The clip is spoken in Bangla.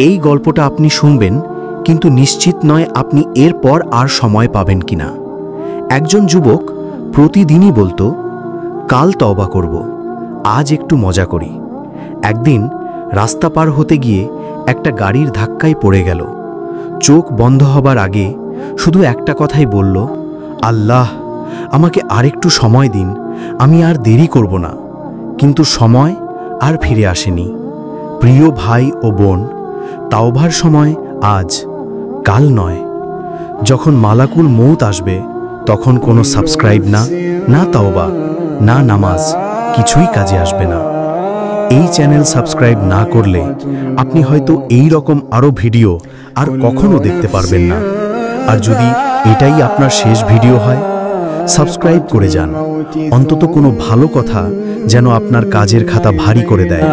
এই গল্পটা আপনি শুনবেন, কিন্তু নিশ্চিত নয় আপনি এরপর আর সময় পাবেন কিনা। একজন যুবক প্রতিদিনই বলতো, কাল তওবা করব, আজ একটু মজা করি। একদিন রাস্তা পার হতে গিয়ে একটা গাড়ির ধাক্কায় পড়ে গেল। চোখ বন্ধ হবার আগে শুধু একটা কথাই বলল, আল্লাহ, আমাকে আরেকটু সময় দিন, আমি আর দেরি করব না। কিন্তু সময় আর ফিরে আসেনি। প্রিয় ভাই ও বোন, তাওবার সময় আজ, কাল নয়। যখন মালাকুল মৌত আসবে, তখন কোনো সাবস্ক্রাইব না তাওবা, না নামাজ, কিছুই কাজে আসবে না। এই চ্যানেল সাবস্ক্রাইব না করলে আপনি হয়তো এই রকম আরও ভিডিও আর কখনো দেখতে পারবেন না। আর যদি এটাই আপনার শেষ ভিডিও হয়, সাবস্ক্রাইব করে যান। অন্তত কোনো ভালো কথা যেন আপনার কাজের খাতা ভারী করে দেয়।